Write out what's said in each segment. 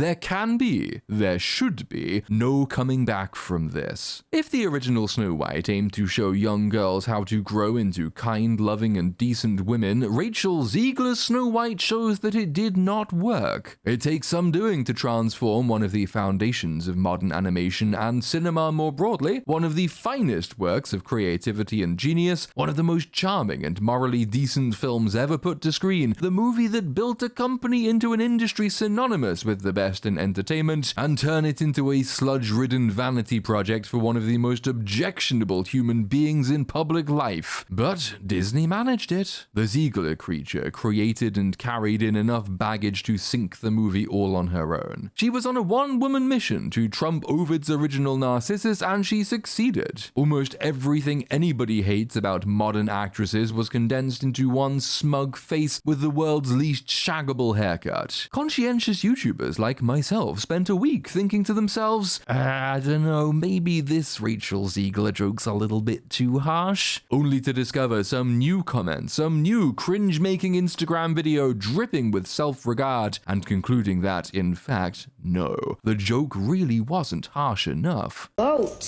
There should be, no coming back from this. If the original Snow White aimed to show young girls how to grow into kind, loving, and decent women, Rachel Zegler's Snow White shows that it did not work. It takes some doing to transform one of the foundations of modern animation and cinema more broadly, one of the finest works of creativity and genius, one of the most charming and morally decent films ever put to screen, the movie that built a company into an industry synonymous with the best in entertainment, and turn it into a sludge-ridden vanity project for one of the most objectionable human beings in public life. But Disney managed it. The Ziegler creature created and carried in enough baggage to sink the movie all on her own. She was on a one-woman mission to trump Ovid's original Narcissus, and she succeeded. Almost everything anybody hates about modern actresses was condensed into one smug face with the world's least shaggable haircut. Conscientious YouTubers like myself spent a week thinking to themselves, I don't know, maybe this Rachel Ziegler joke's a little bit too harsh, only to discover some new comment, some new cringe-making Instagram video dripping with self-regard, and concluding that, in fact, no, the joke really wasn't harsh enough. Vote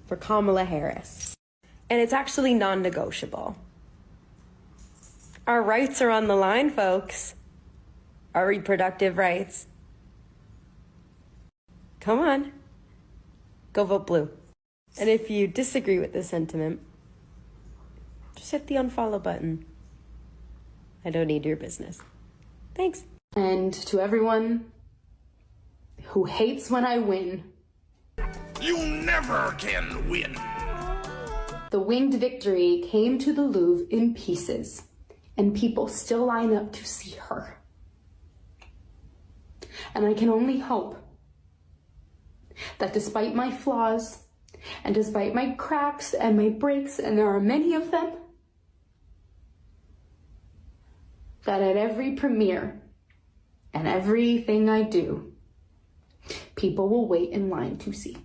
for Kamala Harris. And it's actually non-negotiable. Our rights are on the line, folks. Our reproductive rights. Come on. Go vote blue. And if you disagree with this sentiment, just hit the unfollow button. I don't need your business. Thanks. And to everyone who hates when I win, you never can win. The winged victory came to the Louvre in pieces, and people still line up to see her. And I can only hope that despite my flaws, and despite my cracks and my breaks, and there are many of them, that at every premiere and everything I do, people will wait in line to see.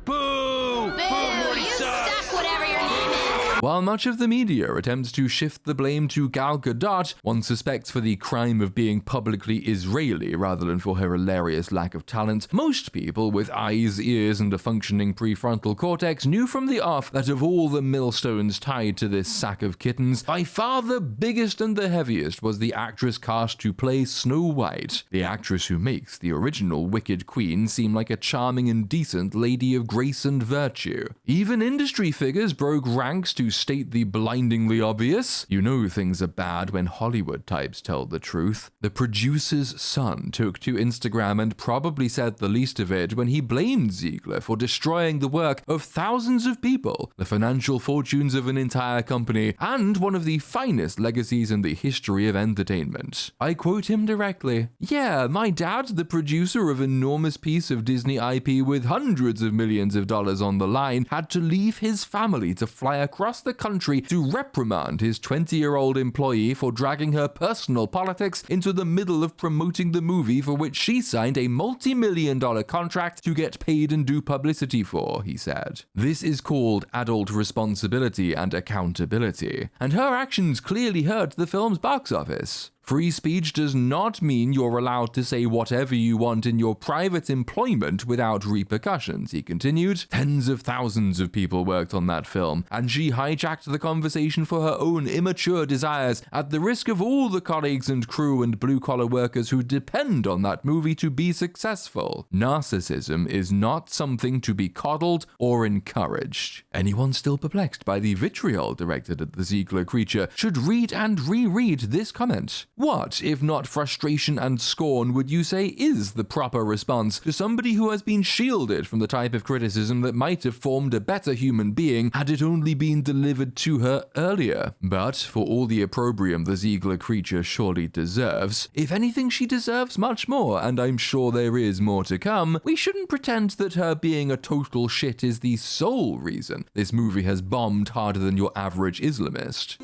Boo! Boo! You suck, whatever your name is! While much of the media attempts to shift the blame to Gal Gadot, one suspects for the crime of being publicly Israeli rather than for her hilarious lack of talent, most people with eyes, ears, and a functioning prefrontal cortex knew from the off that of all the millstones tied to this sack of kittens, by far the biggest and the heaviest was the actress cast to play Snow White, the actress who makes the original Wicked Queen seem like a charming and decent lady of grace and virtue. Even industry figures broke ranks to state the blindingly obvious. You know things are bad when Hollywood types tell the truth. The producer's son took to Instagram and probably said the least of it when he blamed Ziegler for destroying the work of thousands of people, the financial fortunes of an entire company, and one of the finest legacies in the history of entertainment. I quote him directly, "Yeah, my dad, the producer of an enormous piece of Disney IP with hundreds of millions of dollars on the line, had to leave his family to fly across the country to reprimand his 20-year-old employee for dragging her personal politics into the middle of promoting the movie for which she signed a multi-million-dollar contract to get paid and do publicity for," he said. This is called adult responsibility and accountability, and her actions clearly hurt the film's box office. Free speech does not mean you're allowed to say whatever you want in your private employment without repercussions, he continued. Tens of thousands of people worked on that film, and she hijacked the conversation for her own immature desires at the risk of all the colleagues and crew and blue-collar workers who depend on that movie to be successful. Narcissism is not something to be coddled or encouraged. Anyone still perplexed by the vitriol directed at the Ziegler creature should read and reread this comment. What, if not frustration and scorn, would you say is the proper response to somebody who has been shielded from the type of criticism that might have formed a better human being had it only been delivered to her earlier? But for all the opprobrium the Ziegler creature surely deserves, if anything she deserves much more, and I'm sure there is more to come, we shouldn't pretend that her being a total shit is the sole reason this movie has bombed harder than your average Islamist.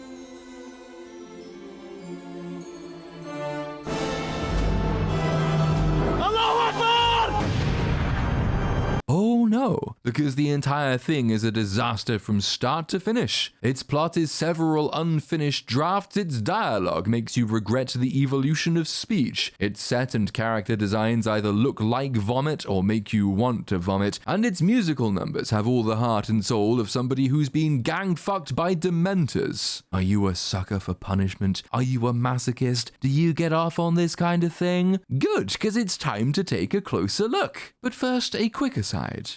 Oh no, No, because the entire thing is a disaster from start to finish. Its plot is several unfinished drafts, its dialogue makes you regret the evolution of speech, its set and character designs either look like vomit or make you want to vomit, and its musical numbers have all the heart and soul of somebody who's been gang-fucked by dementors. Are you a sucker for punishment? Are you a masochist? Do you get off on this kind of thing? Good, because it's time to take a closer look. But first, a quick aside.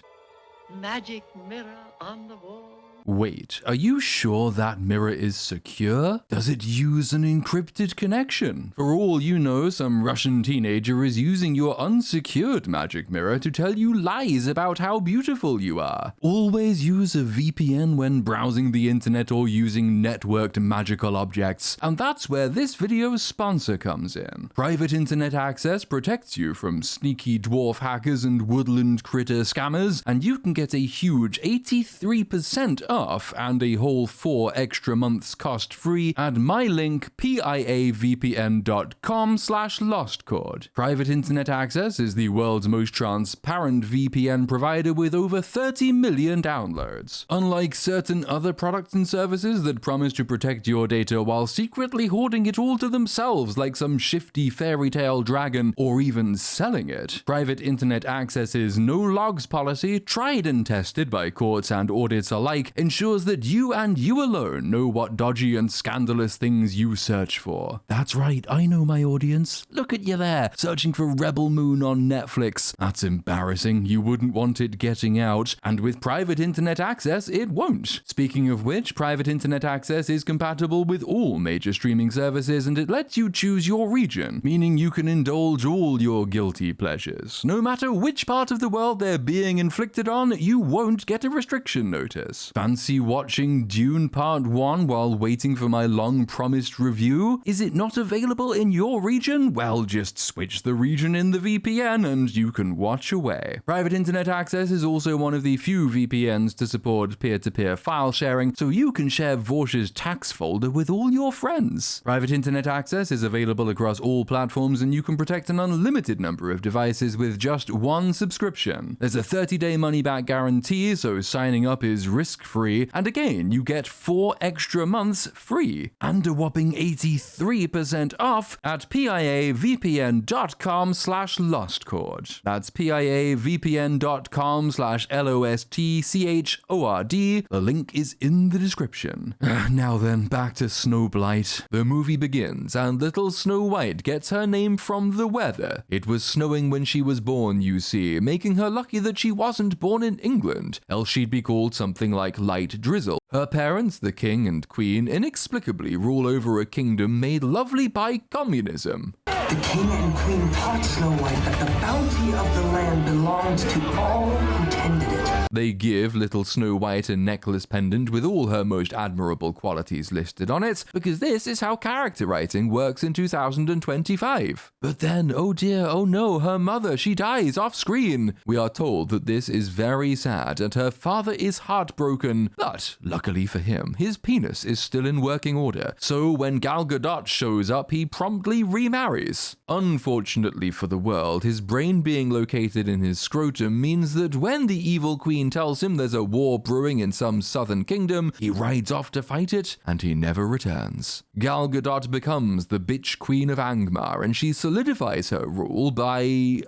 Magic mirror on the wall. Wait, are you sure that mirror is secure? Does it use an encrypted connection? For all you know, some Russian teenager is using your unsecured magic mirror to tell you lies about how beautiful you are. Always use a VPN when browsing the internet or using networked magical objects. And that's where this video's sponsor comes in. Private internet access protects you from sneaky dwarf hackers and woodland critter scammers, and you can get a huge 83% off and a whole 4 extra months cost-free at my link piavpn.com/lostcode. Private internet access is the world's most transparent VPN provider with over 30 million downloads. Unlike certain other products and services that promise to protect your data while secretly hoarding it all to themselves like some shifty fairy tale dragon or even selling it, private internet access's no logs policy, tried and tested by courts and audits alike, ensures that you and you alone know what dodgy and scandalous things you search for. That's right, I know my audience. Look at you there, searching for Rebel Moon on Netflix. That's embarrassing, you wouldn't want it getting out, and with private internet access, it won't. Speaking of which, private internet access is compatible with all major streaming services, and it lets you choose your region, meaning you can indulge all your guilty pleasures. No matter which part of the world they're being inflicted on, you won't get a restriction notice. Fancy watching Dune Part 1 while waiting for my long-promised review? Is it not available in your region? Well, just switch the region in the VPN and you can watch away. Private internet access is also one of the few VPNs to support peer-to-peer file sharing, so you can share Vorsh's tax folder with all your friends. Private internet access is available across all platforms and you can protect an unlimited number of devices with just one subscription. There's a 30-day money-back guarantee, so signing up is risk-free, and again, you get 4 extra months free, and a whopping 83% off at piavpn.com/lostchord. That's piavpn.com/lostchord. The link is in the description. Now then, back to Snowblight. The movie begins, and little Snow White gets her name from the weather. It was snowing when she was born, you see, making her lucky that she wasn't born in England, else she'd be called something like light drizzle. Her parents, the king and queen, inexplicably rule over a kingdom made lovely by communism. The king and queen taught Snow White that the bounty of the land belonged to all who tended it. They give little Snow White a necklace pendant with all her most admirable qualities listed on it, because this is how character writing works in 2025. But then, oh dear, oh no, her mother, she dies off screen. We are told that this is very sad and her father is heartbroken, but luckily for him, his penis is still in working order. So when Gal Gadot shows up, he promptly remarries. Unfortunately for the world, his brain being located in his scrotum means that when the evil queen tells him there's a war brewing in some southern kingdom, he rides off to fight it, and he never returns. Gal Gadot becomes the bitch queen of Angmar, and she solidifies her rule by,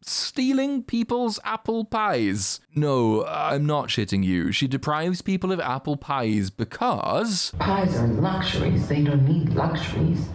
stealing people's apple pies. No, I'm not shitting you. She deprives people of apple pies because... Pies are luxuries. They don't need luxuries.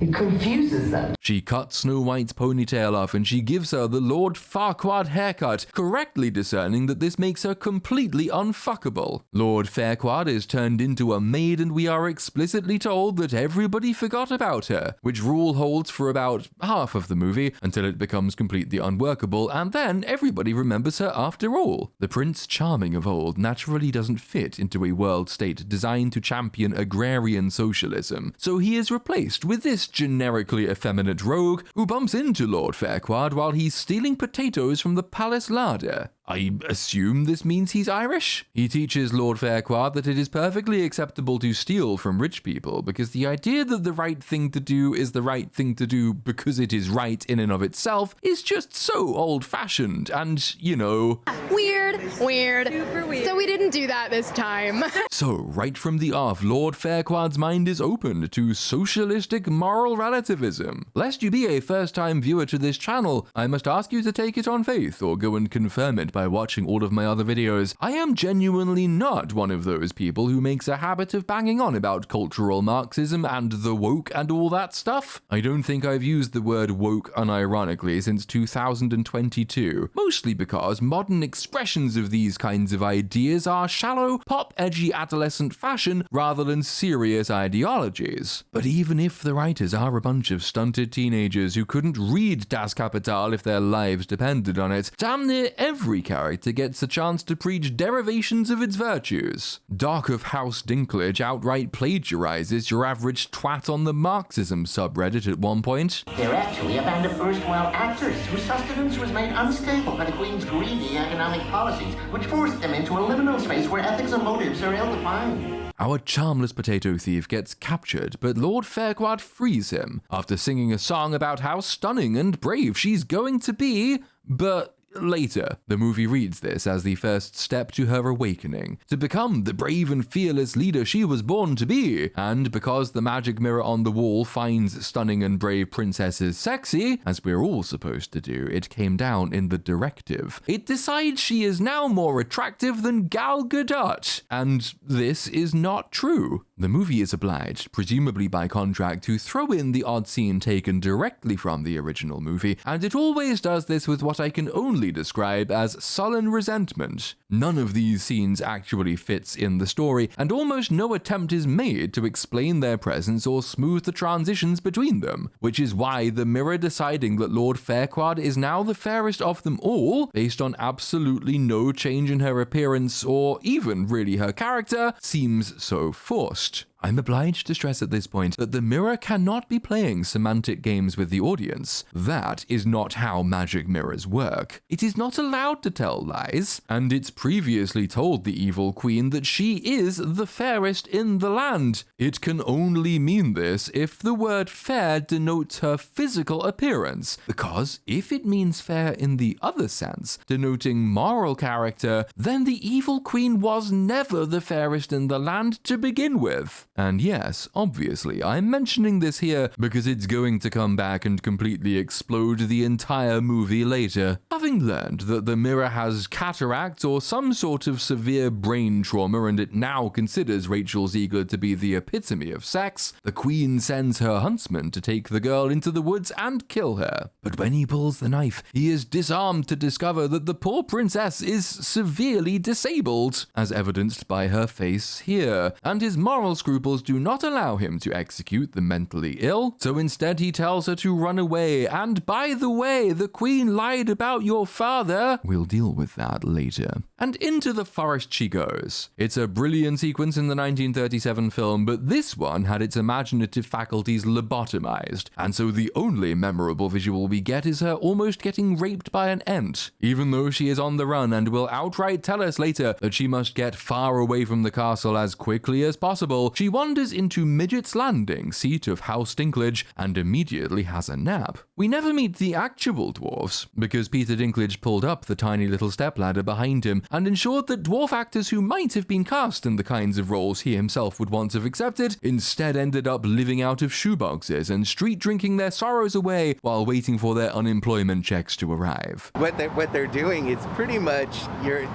It confuses them. She cuts Snow White's ponytail off and she gives her the Lord Farquaad haircut, correctly discerning that this makes her completely unfuckable. Lord Farquaad is turned into a maid and we are explicitly told that everybody forgot about her, which rule holds for about half of the movie until it becomes completely unworkable, and then everybody remembers her after all. The Prince Charming of old naturally doesn't fit into a world state designed to champion agrarian socialism, so he is replaced with this generically effeminate rogue who bumps into Lord Farquaad while he's stealing potatoes from the palace larder. I assume this means he's Irish? He teaches Lord Farquaad that it is perfectly acceptable to steal from rich people, because the idea that the right thing to do is the right thing to do because it is right in and of itself is just so old-fashioned and, you know... Weird. Super weird. So we didn't do that this time. So, right from the off, Lord Farquaad's mind is opened to socialistic moral relativism. Lest you be a first-time viewer to this channel, I must ask you to take it on faith or go and confirm it by watching all of my other videos. I am genuinely not one of those people who makes a habit of banging on about cultural Marxism and the woke and all that stuff. I don't think I've used the word woke unironically since 2022, mostly because modern expressions of these kinds of ideas are shallow, pop-edgy adolescent fashion rather than serious ideologies. But even if the writers are a bunch of stunted teenagers who couldn't read Das Kapital if their lives depended on it, damn near every character gets a chance to preach derivations of its virtues. Doc of House Dinklage outright plagiarizes your average twat on the Marxism subreddit at one point. They're actually a band of erstwhile actors whose sustenance was made unstable by the Queen's greedy economic policies, which forced them into a liminal space where ethics and motives are ill-defined. Our charmless potato thief gets captured, but Lord Farquaad frees him after singing a song about how stunning and brave she's going to be, but later, the movie reads this as the first step to her awakening, to become the brave and fearless leader she was born to be. And because the magic mirror on the wall finds stunning and brave princesses sexy, as we're all supposed to do, it came down in the directive. It decides she is now more attractive than Gal Gadot. And this is not true. The movie is obliged, presumably by contract, to throw in the odd scene taken directly from the original movie, and it always does this with what I can only describe as sullen resentment. None of these scenes actually fits in the story, and almost no attempt is made to explain their presence or smooth the transitions between them, which is why the mirror deciding that Lord Farquaad is now the fairest of them all, based on absolutely no change in her appearance or even really her character, seems so forced. I'm obliged to stress at this point that the mirror cannot be playing semantic games with the audience. That is not how magic mirrors work. It is not allowed to tell lies, and it's previously told the evil queen that she is the fairest in the land. It can only mean this if the word fair denotes her physical appearance, because if it means fair in the other sense, denoting moral character, then the evil queen was never the fairest in the land to begin with. And yes, obviously, I'm mentioning this here because it's going to come back and completely explode the entire movie later. Having learned that the mirror has cataracts or some sort of severe brain trauma and it now considers Rachel Ziegler to be the epitome of sex, the queen sends her huntsman to take the girl into the woods and kill her. But when he pulls the knife, he is disarmed to discover that the poor princess is severely disabled, as evidenced by her face here, and his moral scruples do not allow him to execute the mentally ill, so instead he tells her to run away, and by the way, the queen lied about your father. We'll deal with that later. And into the forest she goes. It's a brilliant sequence in the 1937 film, but this one had its imaginative faculties lobotomized, and so the only memorable visual we get is her almost getting raped by an ent. Even though she is on the run and will outright tell us later that she must get far away from the castle as quickly as possible, she wanders into Midget's Landing, seat of House Dinklage, and immediately has a nap. We never meet the actual dwarves, because Peter Dinklage pulled up the tiny little stepladder behind him and ensured that dwarf actors who might have been cast in the kinds of roles he himself would once have accepted instead ended up living out of shoeboxes and street drinking their sorrows away while waiting for their unemployment checks to arrive. What they're doing is pretty much you're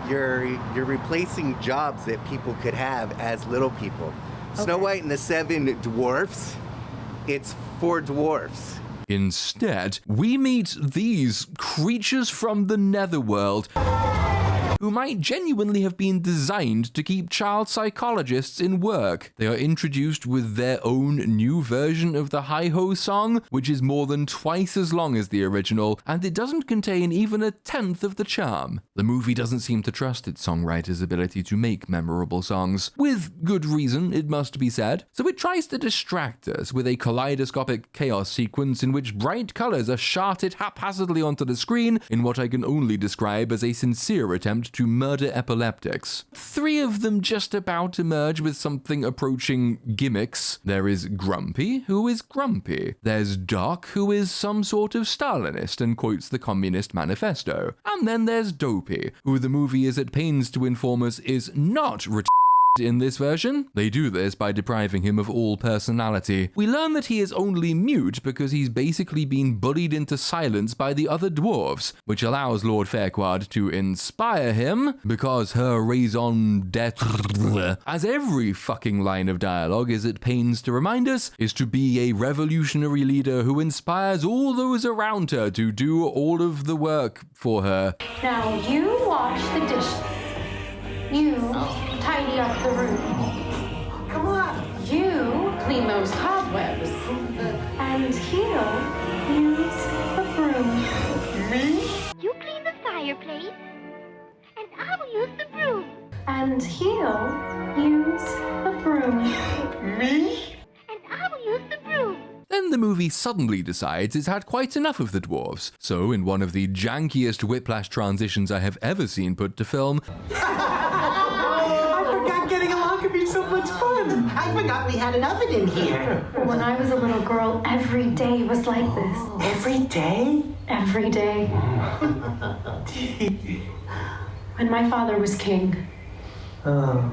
replacing jobs that people could have as little people. Okay. Snow White and the Seven Dwarfs, it's for dwarfs. Instead, we meet these creatures from the netherworld who might genuinely have been designed to keep child psychologists in work. They are introduced with their own new version of the Heigh-Ho song, which is more than twice as long as the original, and it doesn't contain even a tenth of the charm. The movie doesn't seem to trust its songwriter's ability to make memorable songs. With good reason, it must be said. So it tries to distract us with a kaleidoscopic chaos sequence in which bright colors are sharted haphazardly onto the screen in what I can only describe as a sincere attempt to murder epileptics. 3 of them just about emerge with something approaching gimmicks. There is Grumpy, who is grumpy. There's Doc, who is some sort of Stalinist and quotes the Communist Manifesto. And then there's Dopey, who the movie is at pains to inform us is not in this version. They do this by depriving him of all personality. We learn that he is only mute because he's basically been bullied into silence by the other dwarves, which allows Lord Farquaad to inspire him, because her raison d'etre, as every fucking line of dialogue is at pains to remind us, is to be a revolutionary leader who inspires all those around her to do all of the work for her. Now you wash the dishes. You tidy up the room. Come on. You clean those cobwebs. And he'll use the broom. Me? You clean the fireplace, and I'll use the broom. And he'll use the broom. Me? And I'll use the broom. Then the movie suddenly decides it's had quite enough of the dwarves. So, in one of the jankiest whiplash transitions I have ever seen put to film, I forgot getting along could be so much fun. I forgot we had an oven in here. When I was a little girl, every day was like this. Every day? Every day. When my father was king, the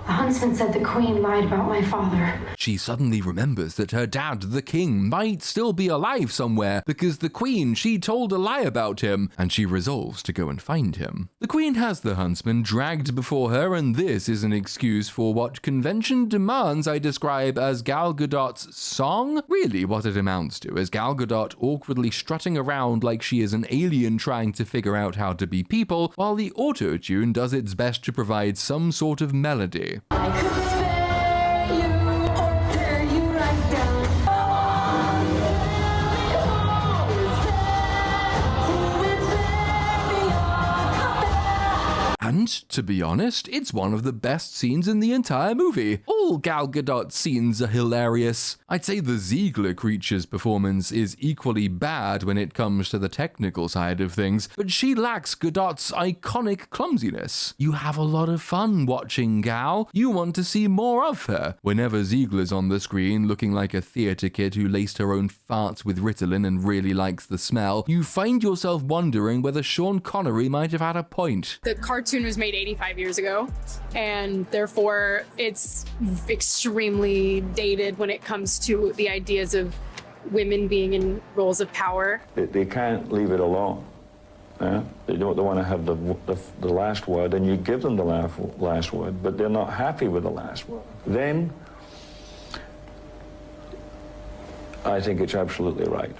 huntsman said the queen lied about my father. she suddenly remembers that her dad, the king, might still be alive somewhere because the queen, she told a lie about him, and she resolves to go and find him. The queen has the huntsman dragged before her, and this is an excuse for what convention demands I describe as Gal Gadot's song. Really, what it amounts to is Gal Gadot awkwardly strutting around like she is an alien trying to figure out how to be people, while the auto-tune does its best to provide some sort of melody. I could spare you or tear you right down. And, to be honest, it's one of the best scenes in the entire movie. All Gal Gadot scenes are hilarious. I'd say the Ziegler creature's performance is equally bad when it comes to the technical side of things, but she lacks Gadot's iconic clumsiness. You have a lot of fun watching Gal. You want to see more of her. Whenever Ziegler's on the screen looking like a theatre kid who laced her own farts with Ritalin and really likes the smell, you find yourself wondering whether Sean Connery might have had a point. The cartoon was made 85 years ago, and therefore it's extremely dated when it comes to the ideas of women being in roles of power. They can't leave it alone. They want to have the last word, and you give them the last word, but they're not happy with the last word. Then I think it's absolutely right.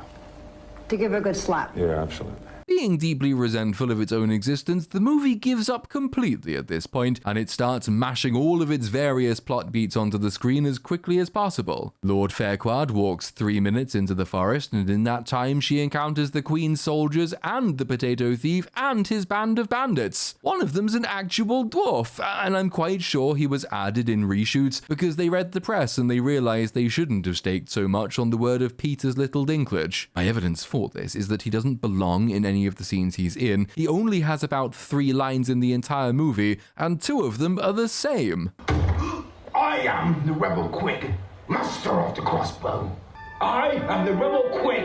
To give her a good slap. Yeah, absolutely. Being deeply resentful of its own existence, the movie gives up completely at this point, and it starts mashing all of its various plot beats onto the screen as quickly as possible. Lord Farquaad walks 3 minutes into the forest, and in that time she encounters the Queen's soldiers and the potato thief and his band of bandits. One of them's an actual dwarf, and I'm quite sure he was added in reshoots because they read the press and they realized they shouldn't have staked so much on the word of Peter's little dinklage. My evidence for this is that he doesn't belong in any of the scenes he's in. He only has about 3 lines in the entire movie, and 2 of them are the same. I am the Rebel Quick, master of the crossbow. I am the Rebel Quick,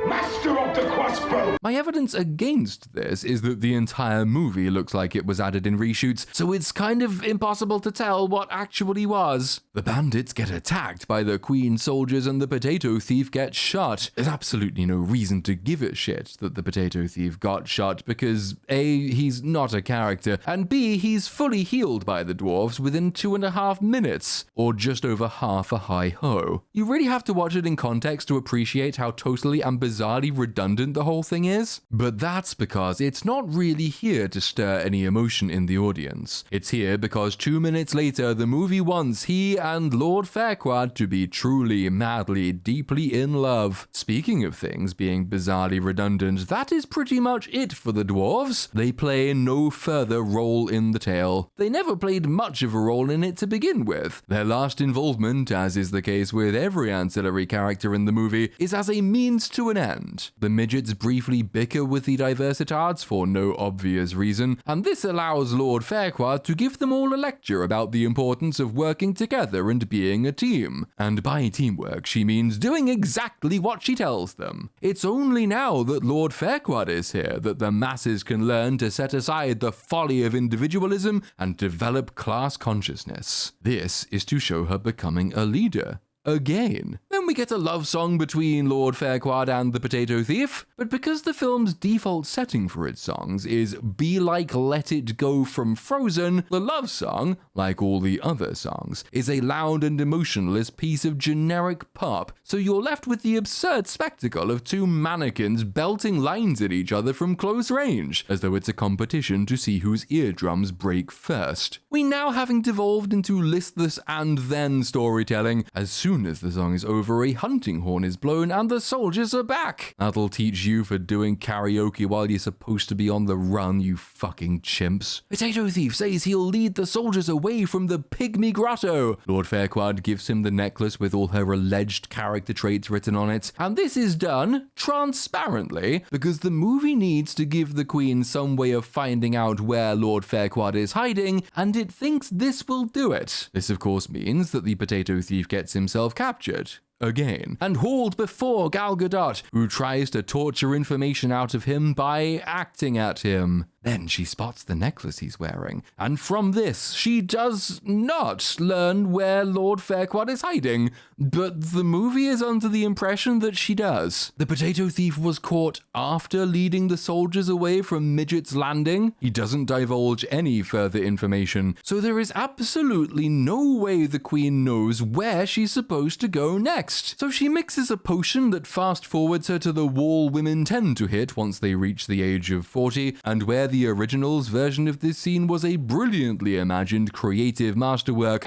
master of the crossbow. My evidence against this is that the entire movie looks like it was added in reshoots, so it's kind of impossible to tell what actually was. The bandits get attacked by the Queen soldiers and the potato thief gets shot. There's absolutely no reason to give a shit that the potato thief got shot because A, he's not a character, and B, he's fully healed by the dwarves within 2.5 minutes, or just over half a Heigh-Ho. You really have to watch it in context to appreciate how totally and bizarre bizarrely redundant the whole thing is? But that's because it's not really here to stir any emotion in the audience. It's here because 2 minutes later, the movie wants he and Lord Farquaad to be truly, madly, deeply in love. Speaking of things being bizarrely redundant, that is pretty much it for the dwarves. They play no further role in the tale. They never played much of a role in it to begin with. Their last involvement, as is the case with every ancillary character in the movie, is as a means to an end. The midgets briefly bicker with the diversitards for no obvious reason, and this allows Lord Farquaad to give them all a lecture about the importance of working together and being a team. And by teamwork, she means doing exactly what she tells them. It's only now that Lord Farquaad is here that the masses can learn to set aside the folly of individualism and develop class consciousness. This is to show her becoming a leader. Again. Then we get a love song between Lord Farquaad and the Potato Thief, but because the film's default setting for its songs is Be Like Let It Go from Frozen, the love song, like all the other songs, is a loud and emotionless piece of generic pop, so you're left with the absurd spectacle of two mannequins belting lines at each other from close range, as though it's a competition to see whose eardrums break first. We now having devolved into listless and then storytelling. As soon as the song is over, a hunting horn is blown and the soldiers are back. That'll teach you for doing karaoke while you're supposed to be on the run, you fucking chimps. Potato Thief says he'll lead the soldiers away from the pygmy grotto. Lord Farquaad gives him the necklace with all her alleged character traits written on it, and this is done transparently because the movie needs to give the Queen some way of finding out where Lord Farquaad is hiding, and it thinks this will do it. This of course means that the Potato Thief gets himself captured. Again, and hauled before Gal Gadot, who tries to torture information out of him by acting at him. Then she spots the necklace he's wearing, and from this, she does not learn where Lord Farquaad is hiding, but the movie is under the impression that she does. The Potato Thief was caught after leading the soldiers away from Midget's Landing. He doesn't divulge any further information, so there is absolutely no way the Queen knows where she's supposed to go next. So she mixes a potion that fast forwards her to the wall women tend to hit once they reach the age of 40, and where the original's version of this scene was a brilliantly imagined creative masterwork.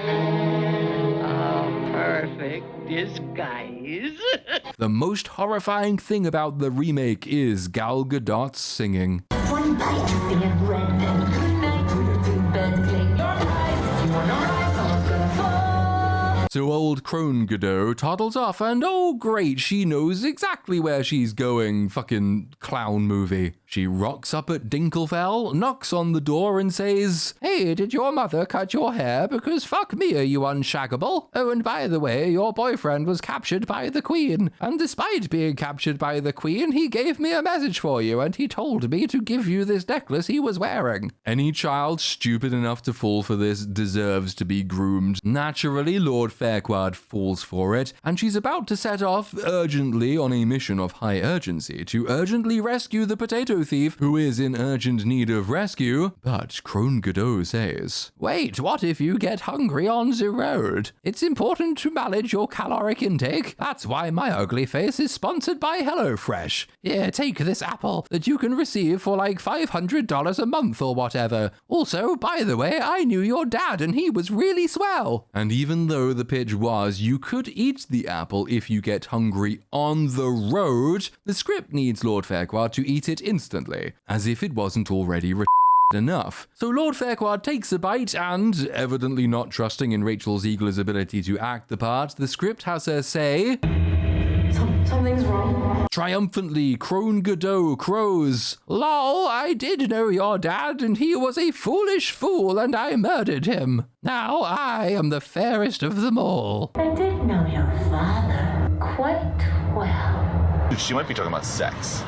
Perfect disguise. The most horrifying thing about the remake is Gal Gadot's singing. One bite of the red and good night to bed. Take your eyes, you are not right, someone's gonna fall. So old Crone Godot toddles off, and oh great, she knows exactly where she's going. Fucking clown movie. She rocks up at Dinklefell, knocks on the door and says, "Hey, did your mother cut your hair? Because fuck me, are you unshaggable? Oh, and by the way, your boyfriend was captured by the Queen. And despite being captured by the Queen, he gave me a message for you, and he told me to give you this necklace he was wearing." Any child stupid enough to fall for this deserves to be groomed. Naturally, Lord Farquaad falls for it, and she's about to set off urgently on a mission of high urgency to urgently rescue the Potato Thief, who is in urgent need of rescue. But Crone Godot says, "Wait, what if you get hungry on the road? It's important to manage your caloric intake. That's why my ugly face is sponsored by HelloFresh. Here, take this apple that you can receive for like $500 a month or whatever. Also, by the way, I knew your dad and he was really swell." And even though the pitch was you could eat the apple if you get hungry on the road, the script needs Lord Farquaad to eat it instantly, as if it wasn't already enough. So Lord Farquaad takes a bite and, evidently not trusting in Rachel Ziegler's ability to act the part, the script has her say, Something's wrong. Triumphantly, Crone Godot crows, "Lol, I did know your dad, and he was a foolish fool, and I murdered him. Now I am the fairest of them all." I did know your father quite well. She might be talking about sex.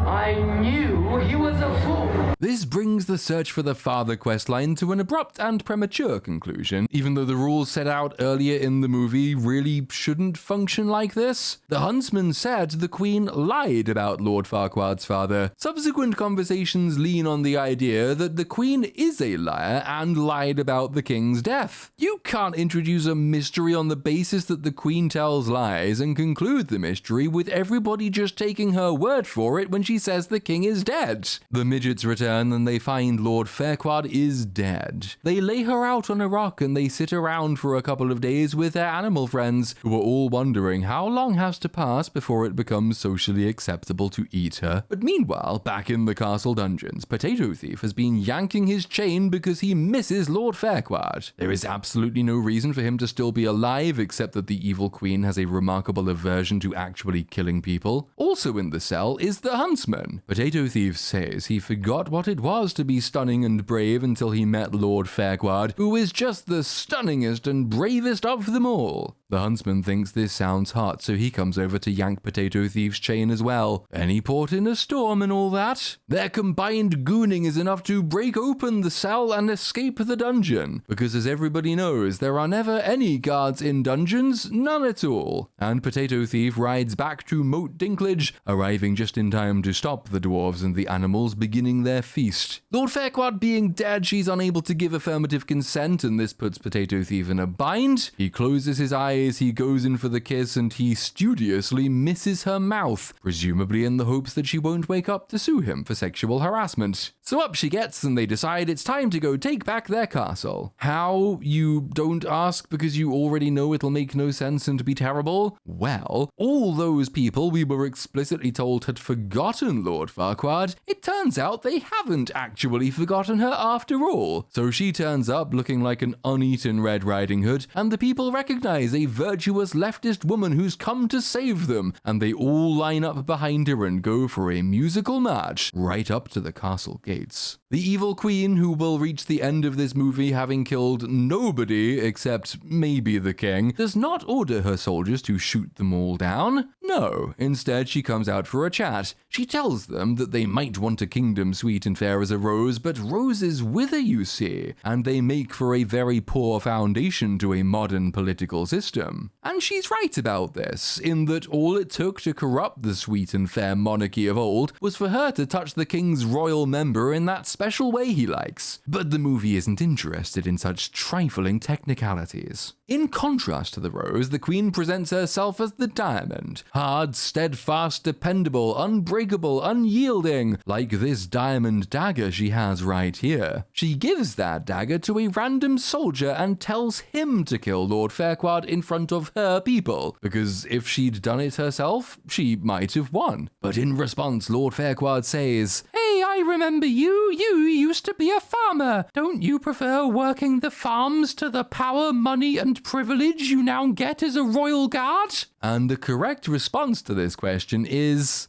I knew he was a fool. This brings the search for the father questline to an abrupt and premature conclusion, even though the rules set out earlier in the movie really shouldn't function like this. The huntsman said the queen lied about Lord Farquaad's father. Subsequent conversations lean on the idea that the queen is a liar and lied about the king's death. You can't introduce a mystery on the basis that the queen tells lies and conclude the mystery with everybody just taking her word for it when she says the king is dead. The midgets return and they find Lord Farquaad is dead. They lay her out on a rock and they sit around for a couple of days with their animal friends, who are all wondering how long has to pass before it becomes socially acceptable to eat her. But meanwhile, back in the castle dungeons, Potato Thief has been yanking his chain because he misses Lord Farquaad. There is absolutely no reason for him to still be alive except that the evil queen has a remarkable aversion to actually killing people. Also in the cell is the huntsman. Potato Thief says he forgot what it was to be stunning and brave until he met Lord Farquaad, who is just the stunningest and bravest of them all. The huntsman thinks this sounds hot, so he comes over to yank Potato Thief's chain as well. Any port in a storm and all that? Their combined gooning is enough to break open the cell and escape the dungeon, because as everybody knows, there are never any guards in dungeons, none at all. And Potato Thief rides back to Moat Dinklage, arriving just in time to stop the dwarves and the animals beginning their feast. Lord Farquaad being dead, she's unable to give affirmative consent, and this puts Potato Thief in a bind. He closes his eyes, he goes in for the kiss, and he studiously misses her mouth, presumably in the hopes that she won't wake up to sue him for sexual harassment. So up she gets, and they decide it's time to go take back their castle. How? You don't ask, because you already know it'll make no sense and be terrible? Well, all those people we were explicitly told had forgotten Lord Farquaad, it turns out they haven't actually forgotten her after all. So she turns up looking like an uneaten Red Riding Hood, and the people recognize a virtuous leftist woman who's come to save them, and they all line up behind her and go for a musical march right up to the castle gates. The evil queen, who will reach the end of this movie having killed nobody except maybe the king, does not order her soldiers to shoot them all down. No, instead she comes out for a chat. She tells them that they might want a kingdom sweet and fair as a rose, but roses wither, you see, and they make for a very poor foundation to a modern political system. And she's right about this, in that all it took to corrupt the sweet and fair monarchy of old was for her to touch the king's royal member in that special way he likes. But the movie isn't interested in such trifling technicalities. In contrast to the rose, the queen presents herself as the diamond. Hard, steadfast, dependable, unbreakable, unyielding, like this diamond dagger she has right here. She gives that dagger to a random soldier and tells him to kill Lord Farquaad in front of her people, because if she'd done it herself, she might have won. But in response, Lord Farquaad says, "Hey, I remember you. You used to be a farmer. Don't you prefer working the farms to the power, money, and privilege you now get as a royal guard?" And the correct response to this question is,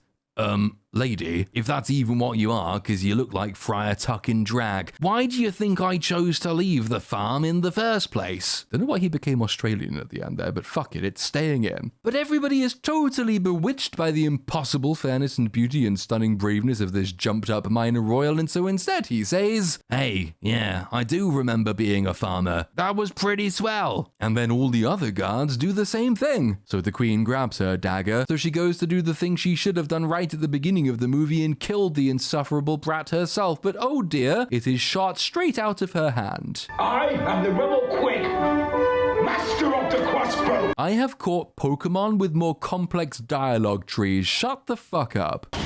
lady, if that's even what you are, because you look like Friar Tuck in drag, why do you think I chose to leave the farm in the first place? Don't know why he became Australian at the end there, but fuck it, it's staying in. But everybody is totally bewitched by the impossible fairness and beauty and stunning braveness of this jumped up minor royal, and so instead he says, "Hey, yeah, I do remember being a farmer. That was pretty swell." And then all the other guards do the same thing. So the queen grabs her dagger, so she goes to do the thing she should have done right at the beginning of the movie and killed the insufferable brat herself, but oh dear, it is shot straight out of her hand. I am the Rebel Quick, master of the crossbow. I have caught Pokemon with more complex dialogue trees. Shut the fuck up.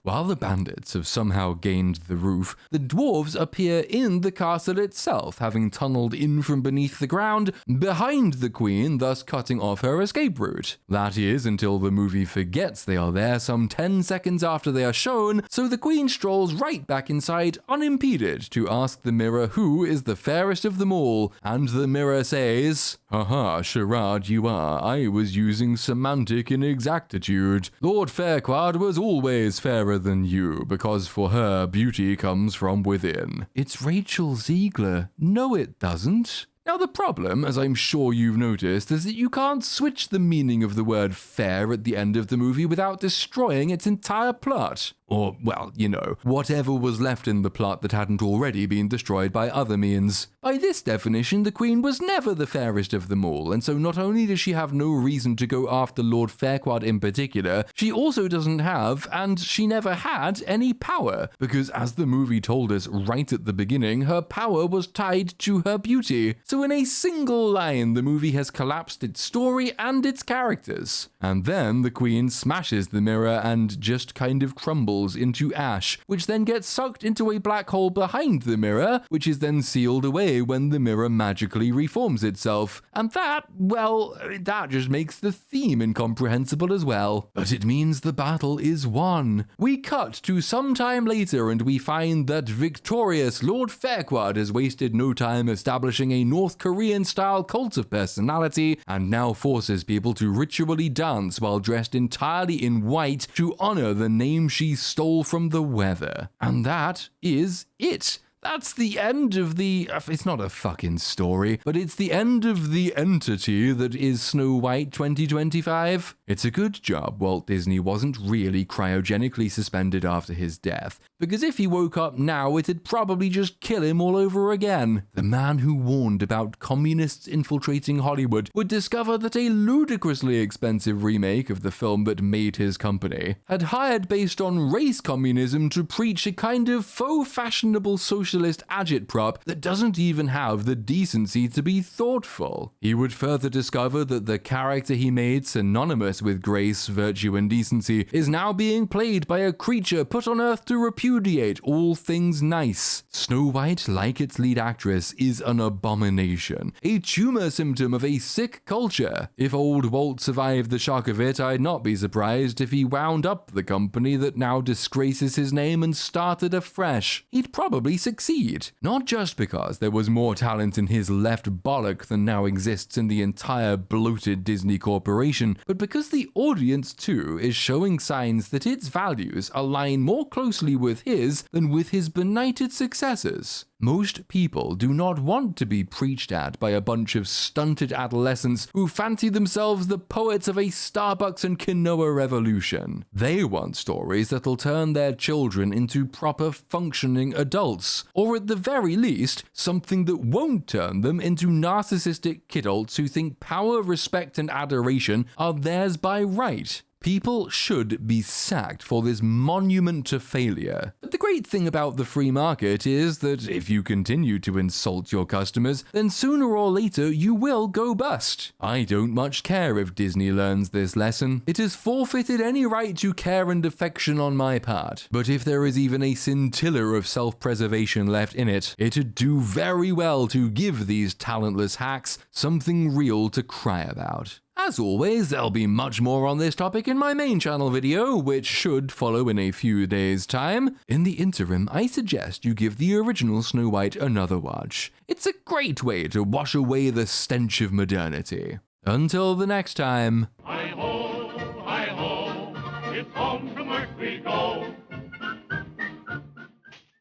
While the bandits have somehow gained the roof, the dwarves appear in the castle itself, having tunneled in from beneath the ground behind the queen, thus cutting off her escape route. That is, until the movie forgets they are there some 10 seconds after they are shown, so the queen strolls right back inside unimpeded to ask the mirror who is the fairest of them all, and the mirror says, "Haha, charade you are. I was using semantic inexactitude. Lord Farquaad was always fairer than you, because for her, beauty comes from within." It's Rachel Ziegler. No, it doesn't. Now the problem, as I'm sure you've noticed, is that you can't switch the meaning of the word fair at the end of the movie without destroying its entire plot. Or, well, you know, whatever was left in the plot that hadn't already been destroyed by other means. By this definition, the Queen was never the fairest of them all, and so not only does she have no reason to go after Lord Farquaad in particular, she also doesn't have, and she never had, any power, because as the movie told us right at the beginning, her power was tied to her beauty. So in a single line, the movie has collapsed its story and its characters. And then the Queen smashes the mirror and just kind of crumbles into ash, which then gets sucked into a black hole behind the mirror, which is then sealed away when the mirror magically reforms itself. And that, well, that just makes the theme incomprehensible as well. But it means the battle is won. We cut to some time later and we find that victorious Lord Farquaad has wasted no time establishing a North Korean-style cult of personality and now forces people to ritually dance while dressed entirely in white to honor the name she stole from the weather. And that is it. That's the end of the... It's not a fucking story, but it's the end of the entity that is Snow White 2025. It's a good job Walt Disney wasn't really cryogenically suspended after his death, because if he woke up now, it'd probably just kill him all over again. The man who warned about communists infiltrating Hollywood would discover that a ludicrously expensive remake of the film that made his company had hired based on race communism to preach a kind of faux fashionable socialist agitprop that doesn't even have the decency to be thoughtful. He would further discover that the character he made synonymous with grace, virtue, and decency is now being played by a creature put on Earth to repudiate all things nice. Snow White, like its lead actress, is an abomination, a tumor symptom of a sick culture. If old Walt survived the shock of it, I'd not be surprised if he wound up the company that now disgraces his name and started afresh. He'd probably succeed, not just because there was more talent in his left bollock than now exists in the entire bloated Disney Corporation, but because the audience too is showing signs that its values align more closely with his than with his benighted successors. Most people do not want to be preached at by a bunch of stunted adolescents who fancy themselves the poets of a Starbucks and quinoa revolution. They want stories that'll turn their children into proper functioning adults, or at the very least, something that won't turn them into narcissistic kidults who think power, respect, and adoration are theirs by right. People should be sacked for this monument to failure. But the great thing about the free market is that if you continue to insult your customers, then sooner or later you will go bust. I don't much care if Disney learns this lesson. It has forfeited any right to care and affection on my part. But if there is even a scintilla of self-preservation left in it, it'd do very well to give these talentless hacks something real to cry about. As always, there'll be much more on this topic in my main channel video, which should follow in a few days' time. In the interim, I suggest you give the original Snow White another watch. It's a great way to wash away the stench of modernity. Until the next time. Heigh-ho, heigh-ho, if home from work we go.